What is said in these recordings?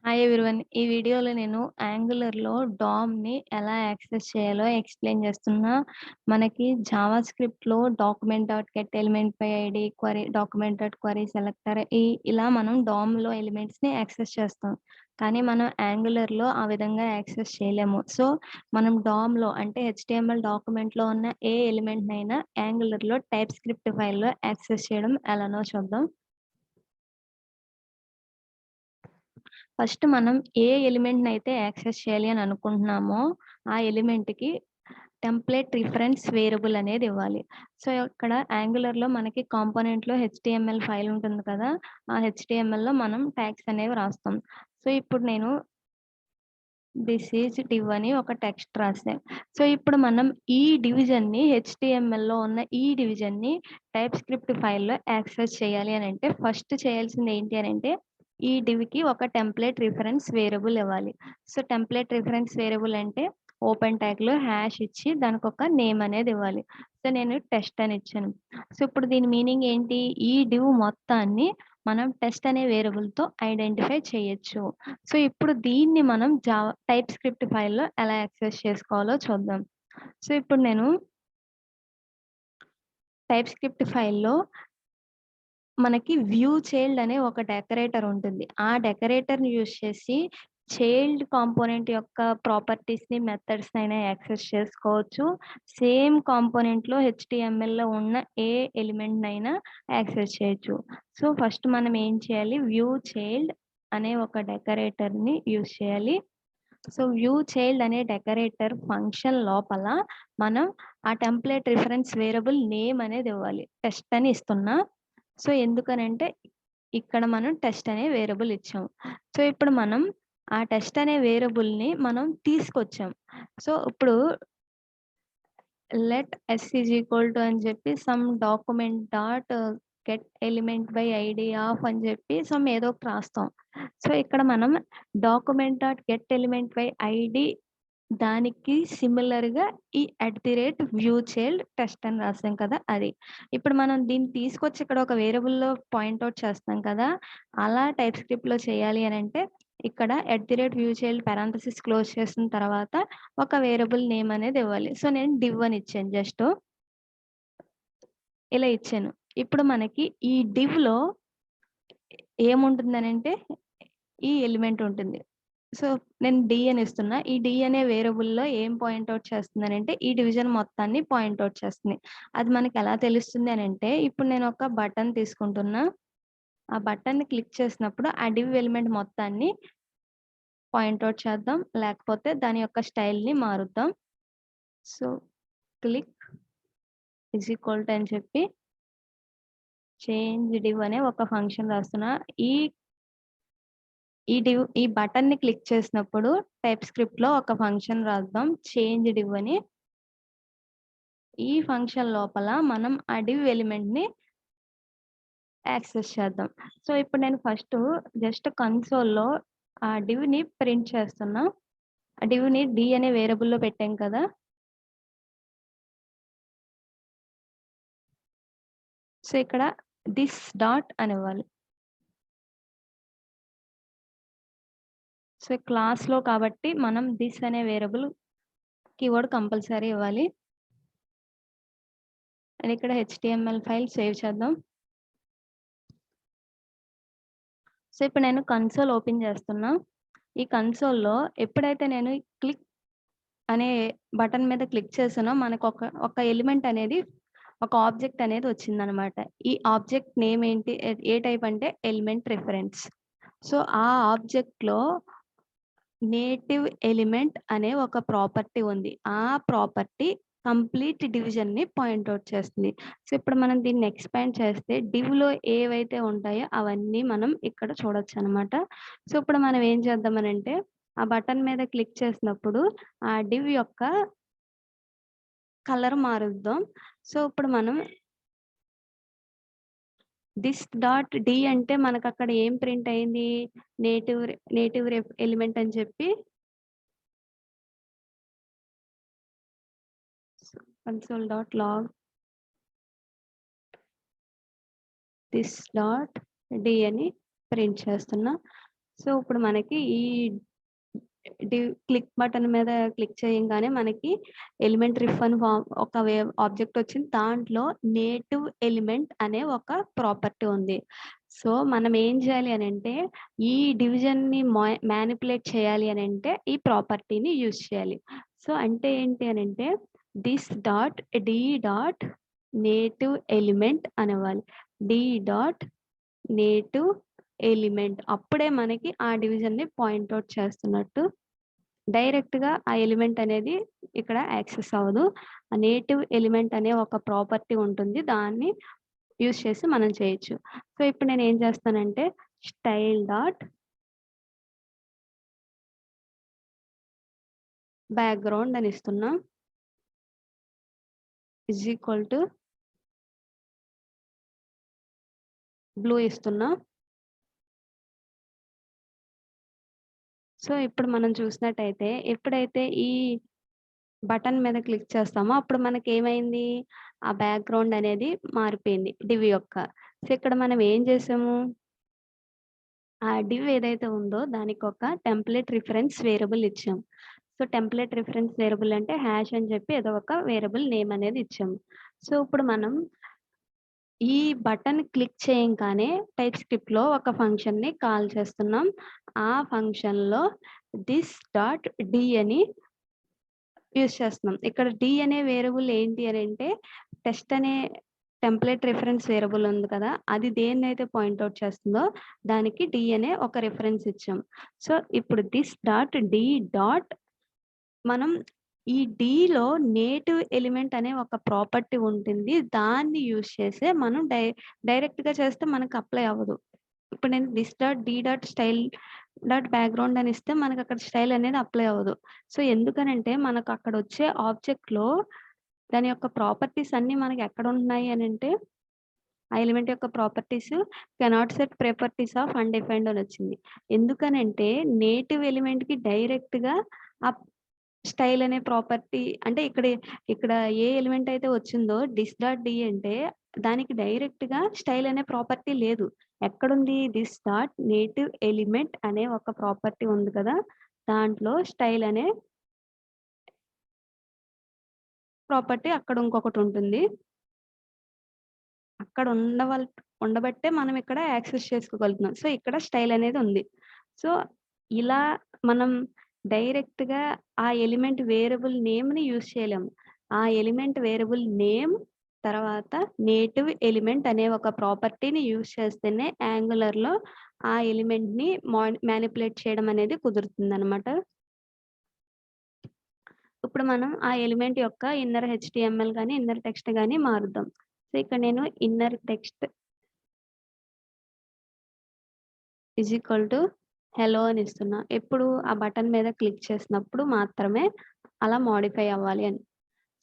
Hi everyone. ఈ వీడియోలో నేను యాంగులర్‌లో డామ్‌ని ఎలా యాక్సెస్ చేయాలో ఎక్స్‌ప్లెయిన్ చేస్తున్నా. మనకి జావాస్క్రిప్ట్‌లో document dot get element by ID query document dot query selector ఇలా మనం డామ్‌లో ఎలిమెంట్స్‌ని యాక్సెస్ చేస్తాం. కానీ మనం యాంగులర్‌లో ఆ విధంగా యాక్సెస్ చేయలేము. సో, మనం డామ్‌లో అంటే హెచ్‌టీఎంఎల్ డాక్యుమెంట్‌లో ఉన్న ఏ ఎలిమెంట్‌నైనా యాంగులర్‌లో టైప్ స్క్రిప్ట్ ఫైల్‌లో యాక్సెస్ చేయడం ఎలానో చూద్దాం. ఫస్ట్ మనం ఏ ఎలిమెంట్‌నైతే యాక్సెస్ చేయాలి అని అనుకుంటున్నామో, ఆ ఎలిమెంట్‌కి టెంప్లేట్ రిఫరెన్స్ వేరియబుల్ అనేది ఇవ్వాలి. సో, ఇక్కడ యాంగులర్‌లో మనకి కాంపోనెంట్‌లో హెచ్‌టీఎంఎల్ ఫైల్ ఉంటుంది కదా! ఆ హెచ్‌టీఎంఎల్‌లో మనం ట్యాగ్స్ అనేవి రాస్తాం. సో, ఇప్పుడు నేను దిస్ ఈజ్ డివ్ అని ఒక టెక్స్ట్ రాసా. సో, ఇప్పుడు మనం ఈ డివిజన్‌ని హెచ్‌టీఎంఎల్‌లో ఉన్న ఈ డివిజన్‌ని టైప్ స్క్రిప్ట్ ఫైల్‌లో యాక్సెస్ చేయాలి అనంటే ఫస్ట్ చేయాల్సింది ఏంటి అనంటే ఈ డివ్‌కి ఒక టెంప్లేట్ రిఫరెన్స్ వేరియబుల్ ఇవ్వాలి. సో, టెంప్లేట్ రిఫరెన్స్ వేరియబుల్ అంటే ఓపెన్ ట్యాగ్‌లో హాష్ ఇచ్చి దానికొక నేమ్ అనేది ఇవ్వాలి. సో, నేను టెస్ట్ అని ఇచ్చాను. సో, ఇప్పుడు దీని మీనింగ్ ఏంటి? ఈ డివ్ మొత్తాన్ని మనం టెస్ట్ అనే వేరియబుల్‌తో ఐడెంటిఫై చేయొచ్చు. సో, ఇప్పుడు దీన్ని మనం టైప్ స్క్రిప్ట్ ఫైల్‌లో ఎలా యాక్సెస్ చేసుకోవాలో చూద్దాం. సో, ఇప్పుడు నేను టైప్ స్క్రిప్ట్ ఫైల్‌లో మనకి వ్యూ చైల్డ్ అనే ఒక డెకరేటర్ ఉంటుంది. ఆ డెకరేటర్‌ని యూజ్ చేసి చైల్డ్ కాంపోనెంట్ యొక్క ప్రాపర్టీస్‌ని, మెథడ్స్‌నైనా యాక్సెస్ చేసుకోవచ్చు. సేమ్ కాంపోనెంట్‌లో హెచ్‌టీఎంఎల్‌లో ఉన్న ఏ ఎలిమెంట్‌నైనా యాక్సెస్ చేయొచ్చు. సో, ఫస్ట్ మనం ఏం చేయాలి? వ్యూ చైల్డ్ అనే ఒక డెకరేటర్‌ని యూజ్ చేయాలి. సో, వ్యూ చైల్డ్ అనే డెకరేటర్ ఫంక్షన్ లోపల మనం ఆ టెంప్లేట్ రిఫరెన్స్ వేరియబుల్ నేమ్ అనేది ఇవ్వాలి. టెస్ట్ అని ఇస్తున్నా. సో, ఎందుకనంటే ఇక్కడ మనం టెస్ట్ అనే వేరియబుల్ ఇచ్చాం. సో, ఇప్పుడు మనం ఆ టెస్ట్ అనే వేరియబుల్‌ని మనం తీసుకొచ్చాం. సో, ఇప్పుడు let s is equal to అని చెప్పి some document dot get element by ID of అని చెప్పి సమ్ ఏదో ఒకటి రాస్తాం. సో, ఇక్కడ మనం document dot get element by ID దానికి సిమిలర్‌గా ఈ వ్యూ చైల్డ్ టెస్ట్ అని రాసాం కదా! అది. ఇప్పుడు మనం దీన్ని తీసుకొచ్చి ఇక్కడ ఒక వేరియబుల్‌లో పాయింట్ ఔట్ చేస్తాం కదా! అలా టైప్ స్క్రిప్ట్‌లో చేయాలి అనంటే ఇక్కడ వ్యూ చైల్డ్ పారాంథసిస్ క్లోజ్ చేసిన తర్వాత ఒక వేరియబుల్ నేమ్ అనేది ఇవ్వాలి. సో, నేను డివ్ అని ఇచ్చాను జస్ట్. ఇలా ఇచ్చాను. ఇప్పుడు మనకి ఈ డివ్‌లో ఏముంటుందనంటే ఈ ఎలిమెంట్ ఉంటుంది. సో, నేను డి అని ఇస్తున్నా. ఈ డి అనే వేరియబుల్‌లో ఏం పాయింట్ ఔట్ చేస్తుందనంటే, ఈ డివిజన్ మొత్తాన్ని పాయింట్ ఔట్ చేస్తుంది. అది మనకెలా తెలుస్తుంది అనంటే, ఇప్పుడు నేను ఒక బటన్ తీసుకుంటున్నా. ఆ బటన్‌ని క్లిక్ చేసినప్పుడు ఆ డివ్ ఎలిమెంట్ మొత్తాన్ని పాయింట్ ఔట్ చేద్దాం. లేకపోతే దాని యొక్క స్టైల్‌ని మారుద్దాం. So, click is equal to అని చెప్పి చేంజ్ డివ్ అనే ఒక ఫంక్షన్ రాస్తున్నా. ఈ ఈ బటన్‌ని క్లిక్ చేసినప్పుడు టైప్ స్క్రిప్ట్‌లో ఒక ఫంక్షన్ రాద్దాం. చేంజ్ డివ్ అని. ఈ ఫంక్షన్ లోపల మనం ఆ డివ్ ఎలిమెంట్‌ని యాక్సెస్ చేద్దాం. సో, ఇప్పుడు నేను జస్ట్ కన్సోల్‌లో ఆ డివ్‌ని ప్రింట్ చేస్తున్నా. ఆ డివ్‌ని డి అనే వేరియబుల్‌లో పెట్టాం కదా! సో, ఇక్కడ థిస్ డాట్ అనివ్వాలి. సో, క్లాస్‌లో కాబట్టి మనం థిస్ అనే వేరియబుల్ కీవర్డ్ కంపల్సరీ ఇవ్వాలి. అండ్ ఇక్కడ హెచ్‌టీఎంఎల్ ఫైల్ సేవ్ చేద్దాం. సో, ఇప్పుడు నేను కన్సోల్ ఓపెన్ చేస్తున్నా. ఈ కన్సోల్‌లో ఎప్పుడైతే నేను క్లిక్ అనే బటన్ మీద క్లిక్ చేసానో ఒక ఎలిమెంట్ అనేది ఒక ఆబ్జెక్ట్ అనేది వచ్చిందనమాట. ఈ ఆబ్జెక్ట్ నేమ్ ఏంటి? ఏ టైప్ అంటే ఎలిమెంట్ రిఫరెన్స్. సో, ఆ ఆబ్జెక్ట్‌లో నేటివ్ ఎలిమెంట్ అనే ఒక ప్రాపర్టీ ఉంది. ఆ ప్రాపర్టీ కంప్లీట్ డివిజన్‌ని పాయింట్ ఔట్ చేస్తుంది. సో, ఇప్పుడు మనం దీన్ని ఎక్స్‌పాండ్ చేస్తే డివ్‌లో ఏవైతే ఉంటాయో అవన్నీ మనం ఇక్కడ చూడొచ్చనమాట. సో, ఇప్పుడు మనం ఏం చేద్దామనంటే ఆ బటన్ మీద క్లిక్ చేసినప్పుడు ఆ డివ్ యొక్క కలర్ మారుద్దాం. సో, ఇప్పుడు మనం థిస్ డాట్ డి అంటే మనకక్కడ ఏం ప్రింట్ అయింది? నేటివ్ ఎలిమెంట్ అని చెప్పి console.log థిస్ డాట్ డి అని ప్రింట్ చేస్తున్నా. సో ఇప్పుడు మనకి ఈ క్లిక్ బటన్ మీద క్లిక్ చేయంగానే మనకి ఎలిమెంట్ రిఫ్ అని ఒక ఆబ్జెక్ట్ వచ్చింది. దాంట్లో నేటివ్ ఎలిమెంట్ అనే ఒక ప్రాపర్టీ ఉంది. సో మనం ఏం చేయాలి అని అంటే ఈ డివిజన్ని మ్యానిపులేట్ చేయాలి అని అంటే ఈ ప్రాపర్టీని యూజ్ చేయాలి. సో అంటే ఏంటి అని అంటే this dot D dot native element అనేవాలి. డి డాట్ నేటివ్ ఎలిమెంట్ అప్పుడే మనకి ఆ డివిజన్ని పాయింట్అవుట్ చేస్తున్నట్టు. డైరెక్ట్‌గా ఆ ఎలిమెంట్ అనేది ఇక్కడ యాక్సెస్ అవ్వదు. ఆ నేటివ్ ఎలిమెంట్ అనే ఒక ప్రాపర్టీ ఉంటుంది. దాన్ని యూజ్ చేసి మనం చేయొచ్చు. సో ఇప్పుడు నేను ఏం చేస్తానంటే స్టైల్ డాట్ బ్యాక్‌గ్రౌండ్ అని ఇస్తున్నా. ఈజ్ ఈక్వల్ టు బ్లూ ఇస్తున్నా. సో ఇప్పుడు మనం చూసినట్టయితే ఎప్పుడైతే ఈ బటన్ మీద క్లిక్ చేస్తామో అప్పుడు మనకేమైంది? ఆ బ్యాక్‌గ్రౌండ్ అనేది మారిపోయింది డివ్ యొక్క. సో ఇక్కడ మనం ఏం చేసాము? ఆ డివ్ ఏదైతే ఉందో దానికొక టెంప్లేట్ రిఫరెన్స్ వేరియబుల్ ఇచ్చాం. సో టెంప్లేట్ రిఫరెన్స్ వేరియబుల్ అంటే హ్యాష్ అని చెప్పి ఏదో ఒక వేరియబుల్ నేమ్ అనేది ఇచ్చాము. సో ఇప్పుడు మనం ఈ బటన్ క్లిక్ చేయంగానే టైప్‌స్క్రిప్ట్‌లో ఒక ఫంక్షన్‌ని కాల్ చేస్తున్నాం. ఆ ఫంక్షన్‌లో థిస్ డాట్ డి అని యూజ్ చేస్తున్నాం. ఇక్కడ డి అనే వేరియబుల్ ఏంటి అని అంటే టెస్ట్ అనే టెంప్లేట్ రిఫరెన్స్ వేరియబుల్ ఉంది కదా! అది దేన్నైతే పాయింట్అవుట్ చేస్తుందో దానికి డి అనే ఒక రిఫరెన్స్ ఇచ్చాం. సో ఇప్పుడు థిస్ డాట్ డి డాట్ మనం ఈ డిలో నేటివ్ ఎలిమెంట్ అనే ఒక ప్రాపర్టీ ఉంటుంది. దాన్ని యూజ్ చేసే మనం డైరెక్ట్‌గా చేస్తే మనకు అప్లై అవ్వదు. ఇప్పుడు నేను this dot D dot style dot background అని ఇస్తే మనకు అక్కడ స్టైల్ అనేది అప్లై అవ్వదు. సో ఎందుకనంటే మనకు అక్కడ వచ్చే ఆబ్జెక్ట్‌లో దాని యొక్క ప్రాపర్టీస్ అన్నీ మనకి ఎక్కడ ఉంటున్నాయి అని అంటే ఆ ఎలిమెంట్ యొక్క properties cannot set properties of undefined అని వచ్చింది. ఎందుకనంటే నేటివ్ ఎలిమెంట్‌కి డైరెక్ట్‌గా ఆ స్టైల్ అనే ప్రాపర్టీ అంటే ఇక్కడ ఏ ఎలిమెంట్ అయితే వచ్చిందో దిస్ డాట్ డి అంటే దానికి డైరెక్ట్‌గా స్టైల్ అనే ప్రాపర్టీ లేదు. ఎక్కడుంది? దిస్ డాట్ నేటివ్ ఎలిమెంట్ అనే ఒక ప్రాపర్టీ ఉంది కదా! దాంట్లో స్టైల్ అనే ప్రాపర్టీ అక్కడ ఇంకొకటి ఉంటుంది. అక్కడ ఉండబట్టే మనం ఇక్కడ యాక్సెస్ చేసుకోగలుగుతున్నాం. సో ఇక్కడ స్టైల్ అనేది ఉంది. సో ఇలా మనం డైరెక్ట్‌గా ఆ ఎలిమెంట్ వేరియబుల్ నేమ్‌ని యూజ్ చేయలేము. ఆ ఎలిమెంట్ వేరియబుల్ నేమ్ తర్వాత నేటివ్ ఎలిమెంట్ అనే ఒక ప్రాపర్టీని యూజ్ చేస్తేనే యాంగులర్‌లో ఆ ఎలిమెంట్‌ని మ్యానిపులేట్ చేయడం అనేది కుదురుతుందనమాట. ఇప్పుడు మనం ఆ ఎలిమెంట్ యొక్క ఇన్నర్ హెచ్‌టీఎంఎల్ గాని, ఇన్నర్ టెక్స్ట్ గాని మారుద్దాం. సో ఇక్కడ నేను inner text is equal to hello అని ఇస్తున్నా. ఎప్పుడు ఆ బటన్ మీద క్లిక్ చేసినప్పుడు మాత్రమే అలా మోడిఫై అవ్వాలి అని.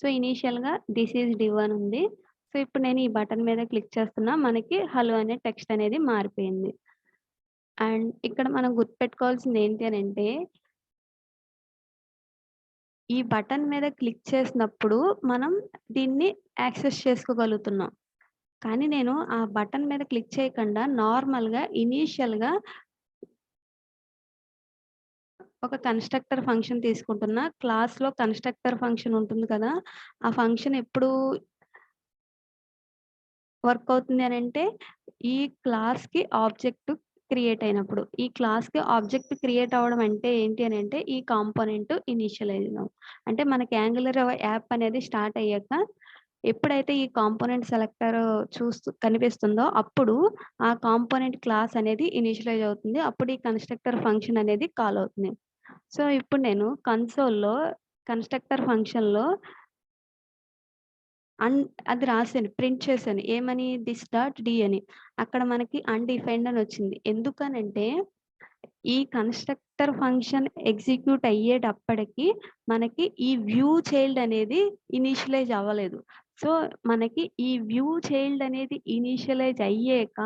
సో ఇనీషియల్‌గా దిస్ ఈజ్ డివ్ అని ఉంది. సో ఇప్పుడు నేను ఈ బటన్ మీద క్లిక్ చేస్తున్నా. మనకి హలో అనే టెక్స్ట్ అనేది మారిపోయింది. అండ్ ఇక్కడ మనం గుర్తుపెట్టుకోవాల్సింది ఏంటి అనంటే ఈ బటన్ మీద క్లిక్ చేసినప్పుడు మనం దీన్ని యాక్సెస్ చేసుకోగలుగుతున్నాం. కానీ నేను ఆ బటన్ మీద క్లిక్ చేయకుండా నార్మల్‌గా ఇనీషియల్‌గా ఒక కన్‌స్ట్రక్టర్ ఫంక్షన్ తీసుకుంటున్నా. క్లాస్‌లో కన్‌స్ట్రక్టర్ ఫంక్షన్ ఉంటుంది కదా! ఆ ఫంక్షన్ ఎప్పుడు వర్క్ అవుతుంది అనంటే, ఈ క్లాస్‌కి ఆబ్జెక్ట్ క్రియేట్ అయినప్పుడు. ఈ క్లాస్‌కి ఆబ్జెక్ట్ క్రియేట్ అవ్వడం అంటే ఏంటి అనంటే, ఈ కాంపోనెంట్ ఇనీషియలైజ్ అవ్వడం. అంటే మనకి యాంగులర్ యాప్ అనేది స్టార్ట్ అయ్యాక ఎప్పుడైతే ఈ కాంపోనెంట్ సెలెక్టర్ కనిపిస్తుందో అప్పుడు ఆ కాంపోనెంట్ క్లాస్ అనేది ఇనీషియలైజ్ అవుతుంది. అప్పుడు ఈ కన్‌స్ట్రక్టర్ ఫంక్షన్ అనేది కాల్ అవుతుంది. సో ఇప్పుడు నేను కన్సోల్‌లో కన్‌స్ట్రక్టర్ ఫంక్షన్‌లో అది రాసాను. ప్రింట్ చేశాను. ఏమని? దిస్ డాట్ డి అని. అక్కడ మనకి అన్‌డిఫైన్డ్ అని వచ్చింది. ఎందుకనంటే ఈ కన్‌స్ట్రక్టర్ ఫంక్షన్ ఎగ్జిక్యూట్ అయ్యేటప్పటికి మనకి ఈ వ్యూ చైల్డ్ అనేది ఇనీషియలైజ్ అవ్వలేదు. సో మనకి ఈ వ్యూ చైల్డ్ అనేది ఇనీషియలైజ్ అయ్యాక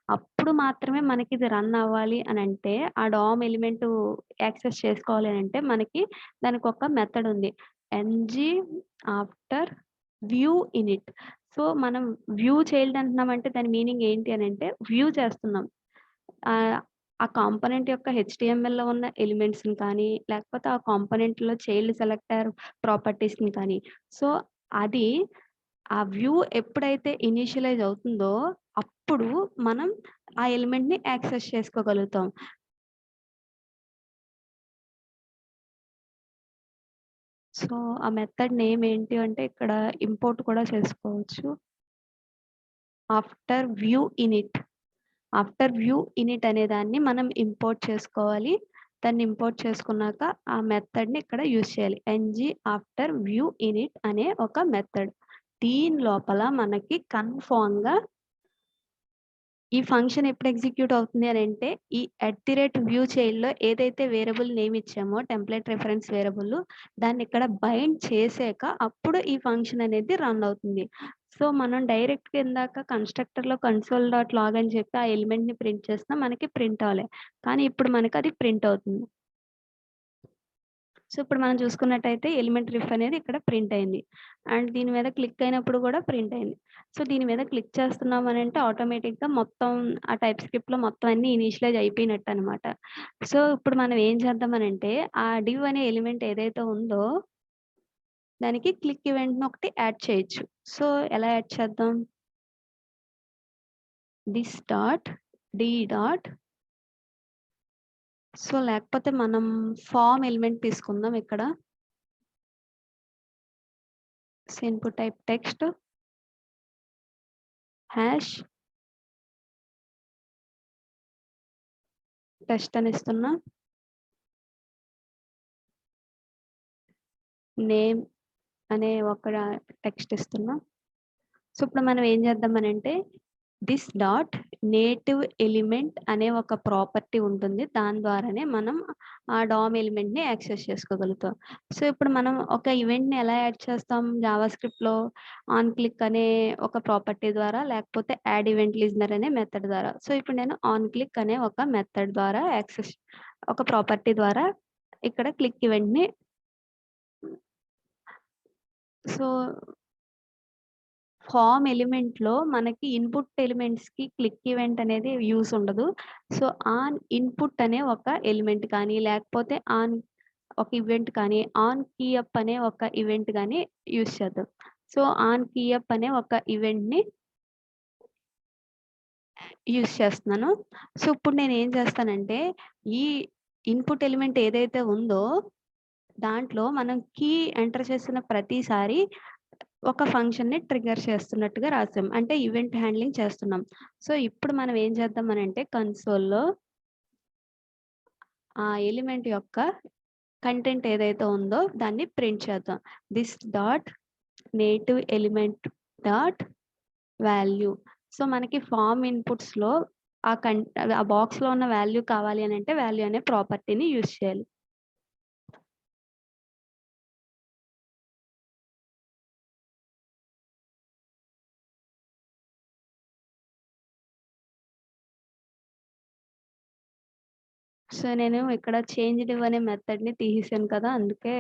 అప్పుడు మాత్రమే మనకి ఇది రన్ అవ్వాలి అనంటే ఆ డామ్ ఎలిమెంట్ యాక్సెస్ చేసుకోవాలి అనంటే మనకి దానికొక మెథడ్ ఉంది. Ng after view init. So మనం వ్యూ చైల్డ్ అంటున్నామంటే దాని మీనింగ్ ఏంటి అనంటే వ్యూ చేస్తున్నాం. ఆ కాంపోనెంట్ యొక్క హెచ్టీఎంఎల్‌లో ఉన్న ఎలిమెంట్స్‌ని కానీ, లేకపోతే ఆ కాంపోనెంట్‌లో చైల్డ్ సెలెక్టర్ ప్రాపర్టీస్‌ని కానీ, సో, అది ఆ వ్యూ ఎప్పుడైతే ఇనీషియలైజ్ అవుతుందో, అప్పుడు మనం ఆ ఎలిమెంట్‌ని యాక్సెస్ చేసుకోగలుగుతాం. సో, ఆ మెథడ్ నేమ్ ఏంటి అంటే ఇక్కడ ఇంపోర్ట్ కూడా చేసుకోవచ్చు. After view in it. After view in it అనే దాన్ని మనం ఇంపోర్ట్ చేసుకోవాలి. దాన్ని ఇంపోర్ట్ చేసుకున్నాక ఆ మెథడ్‌ని ఇక్కడ యూజ్ చేయాలి. ఆఫ్టర్ వ్యూ ఇనిట్ అనే ఒక మెథడ్. దీని లోపల మనకి కన్ఫర్మ్‌గా ఈ ఫంక్షన్ ఎప్పుడు ఎగ్జిక్యూట్ అవుతుంది అనంటే, ఈ @వ్యూ చైల్డ్‌లో ఏదైతే వేరియబుల్ నేమ్ ఇచ్చామో టెంప్లేట్ రిఫరెన్స్ వేరియబుల్ దాన్ని ఇక్కడ బైండ్ చేసాక అప్పుడు ఈ ఫంక్షన్ అనేది రన్ అవుతుంది. సో, మనం డైరెక్ట్‌గా ఇందాక కన్‌స్ట్రక్టర్‌లో console.log అని చెప్పి ఆ ఎలిమెంట్‌ని ప్రింట్ చేసినా మనకి ప్రింట్ అవ్వలే. కానీ ఇప్పుడు మనకి అది ప్రింట్ అవుతుంది. సో, ఇప్పుడు మనం చూసుకున్నట్టయితే ఎలిమెంట్ రిఫ్ అనేది ఇక్కడ ప్రింట్ అయింది. అండ్ దీని మీద క్లిక్ అయినప్పుడు కూడా ప్రింట్ అయింది. సో, దీని మీద క్లిక్ చేస్తున్నాం అనంటే ఆటోమేటిక్‌గా మొత్తం ఆ టైప్ స్క్రిప్ట్‌లో మొత్తం అన్నీ ఇనీషియలైజ్ అయిపోయినట్టనమాట. సో, ఇప్పుడు మనం ఏం చేద్దామనంటే ఆ డివ్ అనే ఎలిమెంట్ ఏదైతే ఉందో దానికి క్లిక్ ఈవెంట్‌ని ఒకటి యాడ్ చేయొచ్చు. సో, ఎలా యాడ్ చేద్దాం? This dot D dot so, లేకపోతే మనం ఫార్మ్ ఎలిమెంట్ తీసుకుందాం ఇక్కడ. So, input type text hash test అని ఇస్తున్నా. నేమ్ అనే ఒక టెక్స్ట్ ఇస్తున్నా. సో, ఇప్పుడు మనం ఏం చేద్దామనంటే దిస్ డాట్ నేటివ్ ఎలిమెంట్ అనే ఒక ప్రాపర్టీ ఉంటుంది. దాని ద్వారానే మనం ఆ డామ్ ఎలిమెంట్‌ని యాక్సెస్ చేసుకోగలుగుతాం. సో, ఇప్పుడు మనం ఒక ఈవెంట్‌ని ఎలా యాడ్ చేస్తాం జావాస్క్రిప్ట్‌లో ఆన్ క్లిక్ అనే ఒక ప్రాపర్టీ ద్వారా లేకపోతే యాడ్ ఈవెంట్ లిజనర్ అనే మెథడ్ ద్వారా. సో, ఇప్పుడు నేను ఆన్ క్లిక్ అనే ఒక మెథడ్ ద్వారా ఒక ప్రాపర్టీ ద్వారా ఇక్కడ క్లిక్ ఈవెంట్‌ని సో ఫార్మ్ ఎలిమెంట్‌లో మనకి ఇన్‌పుట్ ఎలిమెంట్స్‌కి క్లిక్ ఈవెంట్ అనేది యూజ్ ఉండదు. సో, ఆన్ ఇన్‌పుట్ అనే ఒక ఎలిమెంట్ కానీ, లేకపోతే ఒక ఈవెంట్ కానీ, ఆన్ కీఅప్ అనే ఒక ఈవెంట్ గాని యూజ్ చేద్దాం. సో, ఆన్ కీఅప్ అనే ఒక ఈవెంట్‌ని యూజ్ చేస్తున్నాను. సో, ఇప్పుడు నేనేం చేస్తానంటే, ఈ ఇన్‌పుట్ ఎలిమెంట్ ఏదైతే ఉందో, దాంట్లో మనం కీ ఎంటర్ చేసిన ప్రతిసారి ఒక ఫంక్షన్‌ని ట్రిగ్గర్ చేస్తున్నట్టుగా రాసాం. అంటే ఈవెంట్ హ్యాండ్లింగ్ చేస్తున్నాం. సో, ఇప్పుడు మనం ఏం చేద్దామనంటే కన్సోల్‌లో ఆ ఎలిమెంట్ యొక్క కంటెంట్ ఏదైతే ఉందో దాన్ని ప్రింట్ చేద్దాం. This dot native element dot value. So, మనకి ఫార్మ్ ఇన్‌పుట్స్‌లో ఆ బాక్స్‌లో ఉన్న వాల్యూ కావాలి అనంటే వాల్యూ అనే ప్రాపర్టీని యూజ్ చేయాలి. సో, నేను ఇక్కడ చేంజ్ డివ్ అనే మెథడ్‌ని తీసేసాను కదా! అందుకే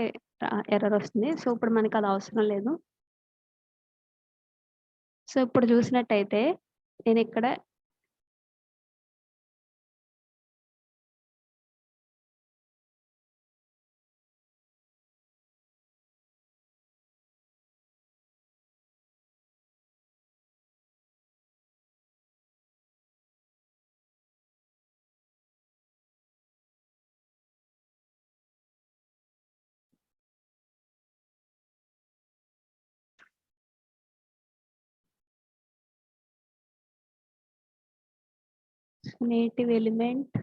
ఎర్రర్ వస్తుంది. సో, ఇప్పుడు మనకి అది అవసరం లేదు. సో, ఇప్పుడు చూసినట్టయితే నేనిక్కడ native element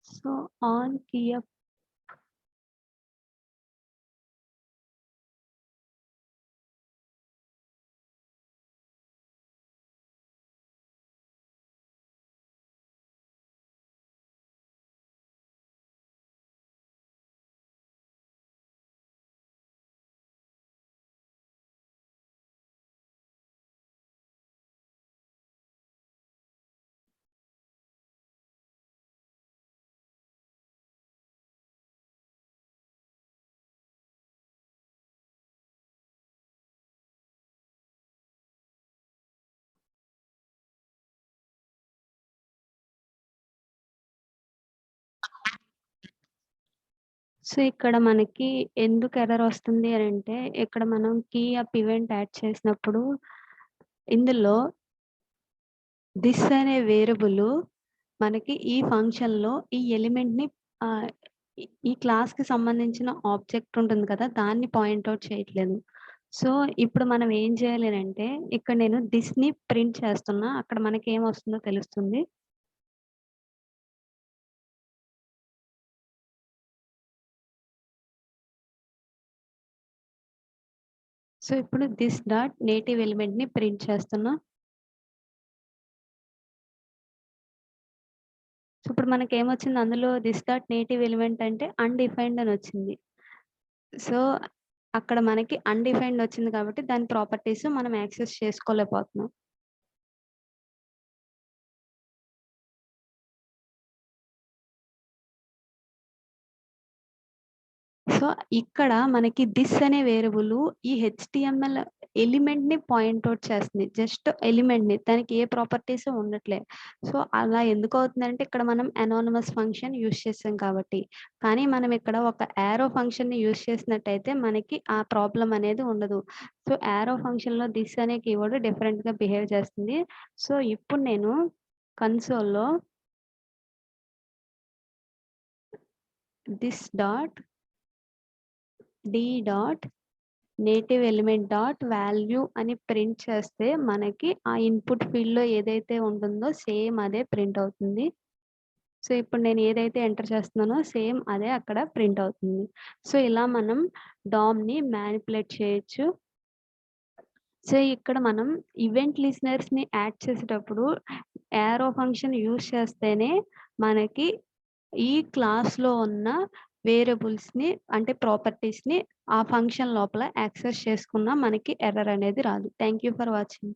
so, on keyup so, ఇక్కడ మనకి ఎందుకు ఎర్రర్ వస్తుంది అనంటే, ఇక్కడ మనం కీ అప్ ఈవెంట్ యాడ్ చేసినప్పుడు ఇందులో దిస్ అనే వేరియబుల్ మనకి ఈ ఫంక్షన్‌లో ఈ ఎలిమెంట్‌ని ఆహ్, ఈ క్లాస్‌కి సంబంధించిన ఆబ్జెక్ట్ ఉంటుంది కదా! దాన్ని పాయింట్ ఔట్ చేయట్లేదు. సో, ఇప్పుడు మనం ఏం చేయాలి అనంటే, ఇక్కడ నేను దిస్‌ని ప్రింట్ చేస్తున్నా. అక్కడ మనకేమొస్తుందో తెలుస్తుంది. సో, ఇప్పుడు దిస్ డాట్ నేటివ్ ఎలిమెంట్‌ని ప్రింట్ చేస్తున్నా. సో, ఇప్పుడు మనకేమొచ్చింది అందులో దిస్ డాట్ నేటివ్ ఎలిమెంట్ అంటే అన్‌డిఫైన్డ్ అనొచ్చింది. సో, అక్కడ మనకి అన్‌డిఫైన్డ్ వచ్చింది కాబట్టి దాని ప్రాపర్టీస్ మనం యాక్సెస్ చేసుకోలేకపోతున్నాం. సో, ఇక్కడ మనకి దిస్ అనే వేరియబుల్ ఈ హెచ్‌టీఎంఎల్ ఎలిమెంట్‌ని పాయింట్ ఔట్ చేస్తుంది. జస్ట్ ఎలిమెంట్‌ని. దానికి ఏ ప్రాపర్టీస్ ఉండట్లే. సో, అలా ఎందుకవుతుందంటే ఇక్కడ మనం అనానిమస్ ఫంక్షన్ యూజ్ చేసాం కాబట్టి. కానీ మనం ఇక్కడ ఒక యారో ఫంక్షన్‌ని యూజ్ చేసినట్టయితే మనకి ఆ ప్రాబ్లమ్ అనేది ఉండదు. సో, యారో ఫంక్షన్‌లో దిస్ అనే కీవర్డ్ డిఫరెంట్‌గా బిహేవ్ చేస్తుంది. సో, ఇప్పుడు నేను కన్సోల్‌లో this dot dot native element dot value అని ప్రింట్ చేస్తే మనకి ఆ ఇన్పుట్ ఫీల్డ్‌లో ఏదైతే ఉంటుందో సేమ్ అదే ప్రింట్ అవుతుంది. సో, ఇప్పుడు నేను ఏదైతే ఎంటర్ చేస్తున్నానో సేమ్ అదే అక్కడ ప్రింట్ అవుతుంది. సో, ఇలా మనం డామ్‌ని మ్యానిపులేట్ చేయొచ్చు. సో, ఇక్కడ మనం ఈవెంట్ లిజనర్స్‌ని యాడ్ చేసేటప్పుడు యారో ఫంక్షన్ యూజ్ చేస్తేనే మనకి ఈ క్లాస్‌లో ఉన్న వేరియబుల్స్‌ని అంటే ప్రాపర్టీస్‌ని ఆ ఫంక్షన్ లోపల యాక్సెస్ చేసుకున్నా మనకి ఎర్రర్ అనేది రాదు. Thank you for watching.